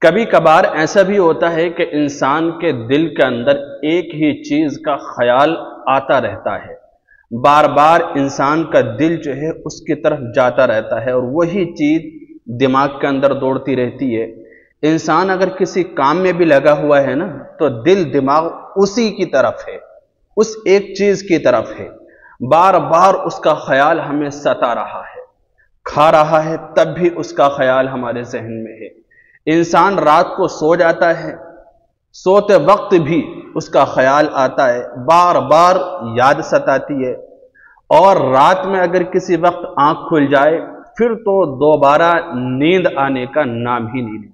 کبھی کبھار ایسا بھی ہوتا ہے کہ انسان کے دل کے اندر ایک ہی چیز کا خیال آتا رہتا ہے، بار بار انسان کا دل جو ہے اس کی طرف جاتا رہتا ہے اور وہی چیز دماغ کے اندر دوڑتی رہتی ہے۔ انسان اگر کسی کام میں بھی لگا ہوا ہے نا تو دل دماغ اسی کی طرف ہے، اس ایک چیز کی طرف ہے، بار بار اس کا خیال ہمیں ستا رہا ہے، کھا رہا ہے تب بھی اس کا خیال ہمارے ذہن میں ہے۔ انسان رات کو سو جاتا ہے، سوتے وقت بھی اس کا خیال آتا ہے، بار بار یاد ستاتی ہے، اور رات میں اگر کسی وقت آنکھ کھل جائے پھر تو دوبارہ نیند آنے کا نام ہی نہیں،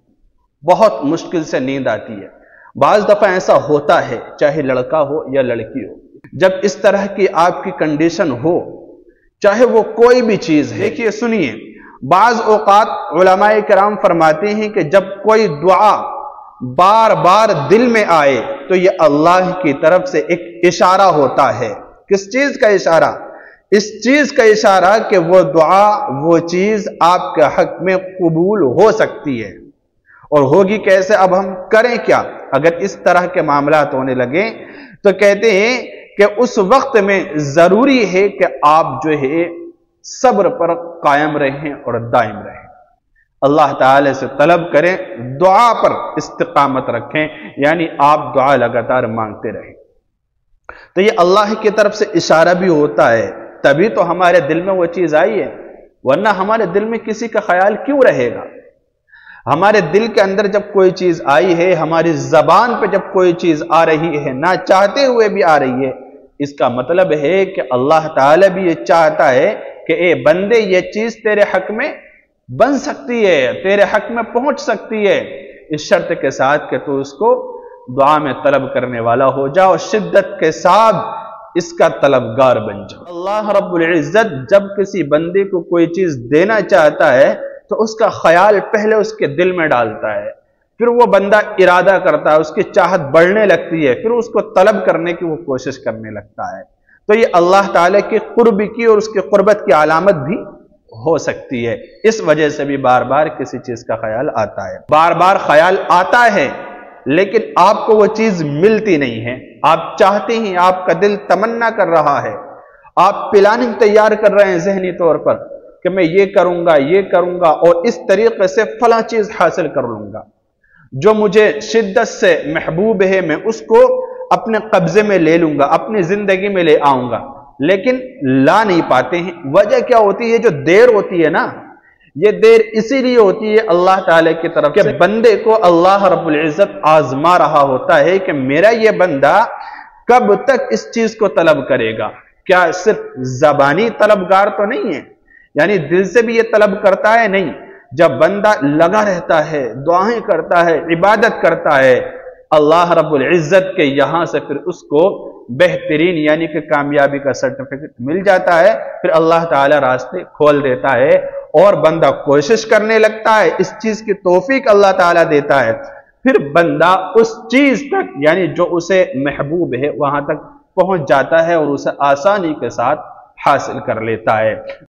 بہت مشکل سے نیند آتی ہے۔ بعض دفعہ ایسا ہوتا ہے چاہے لڑکا ہو یا لڑکی ہو، جب اس طرح کی آپ کی کنڈیشن ہو، چاہے وہ کوئی بھی چیز ہے، دیکھیے سنیے، بعض اوقات علماء کرام فرماتے ہیں کہ جب کوئی دعا بار بار دل میں آئے تو یہ اللہ کی طرف سے ایک اشارہ ہوتا ہے۔ کس چیز کا اشارہ؟ اس چیز کا اشارہ کہ وہ دعا، وہ چیز آپ کے حق میں قبول ہو سکتی ہے، اور ہوگی کیسے؟ اب ہم کریں کیا اگر اس طرح کے معاملات ہونے لگیں؟ تو کہتے ہیں کہ اس وقت میں ضروری ہے کہ آپ جو ہے صبر پر قائم رہیں اور دائم رہیں، اللہ تعالی سے طلب کریں، دعا پر استقامت رکھیں، یعنی آپ دعا لگاتار مانگتے رہیں۔ تو یہ اللہ کی طرف سے اشارہ بھی ہوتا ہے، تبھی تو ہمارے دل میں وہ چیز آئی ہے، ورنہ ہمارے دل میں کسی کا خیال کیوں رہے گا؟ ہمارے دل کے اندر جب کوئی چیز آئی ہے، ہماری زبان پہ جب کوئی چیز آ رہی ہے، نہ چاہتے ہوئے بھی آ رہی ہے، اس کا مطلب ہے کہ اللہ تعالی بھی یہ چاہتا ہے کہ اے بندے یہ چیز تیرے حق میں بن سکتی ہے، تیرے حق میں پہنچ سکتی ہے، اس شرط کے ساتھ کہ تو اس کو دعا میں طلب کرنے والا ہو جاؤ، شدت کے ساتھ اس کا طلبگار بن جاؤ۔ اللہ رب العزت جب کسی بندے کو کوئی چیز دینا چاہتا ہے تو اس کا خیال پہلے اس کے دل میں ڈالتا ہے، پھر وہ بندہ ارادہ کرتا ہے، اس کی چاہت بڑھنے لگتی ہے، پھر اس کو طلب کرنے کی وہ کوشش کرنے لگتا ہے۔ تو یہ اللہ تعالیٰ کی قرب کی اور اس کی قربت کی علامت بھی ہو سکتی ہے۔ اس وجہ سے بھی بار بار کسی چیز کا خیال آتا ہے، بار بار خیال آتا ہے لیکن آپ کو وہ چیز ملتی نہیں ہے، آپ چاہتے ہیں، آپ کا دل تمنا کر رہا ہے، آپ پلاننگ تیار کر رہے ہیں ذہنی طور پر کہ میں یہ کروں گا، یہ کروں گا، اور اس طریقے سے فلاں چیز حاصل کر لوں گا، جو مجھے شدت سے محبوب ہے میں اس کو اپنے قبضے میں لے لوں گا، اپنی زندگی میں لے آؤں گا، لیکن لا نہیں پاتے ہیں۔ وجہ کیا ہوتی ہے؟ جو دیر ہوتی ہے نا، یہ دیر اسی لیے ہوتی ہے اللہ تعالی کی طرف کہ بندے کو اللہ رب العزت آزما رہا ہوتا ہے کہ میرا یہ بندہ کب تک اس چیز کو طلب کرے گا، کیا صرف زبانی طلبگار تو نہیں ہے، یعنی دل سے بھی یہ طلب کرتا ہے؟ نہیں، جب بندہ لگا رہتا ہے، دعائیں کرتا ہے، عبادت کرتا ہے، اللہ رب العزت کے یہاں سے پھر اس کو بہترین یعنی کہ کامیابی کا سرٹیفکیٹ مل جاتا ہے، پھر اللہ تعالی راستے کھول دیتا ہے اور بندہ کوشش کرنے لگتا ہے، اس چیز کی توفیق اللہ تعالی دیتا ہے، پھر بندہ اس چیز تک یعنی جو اسے محبوب ہے وہاں تک پہنچ جاتا ہے اور اسے آسانی کے ساتھ حاصل کر لیتا ہے۔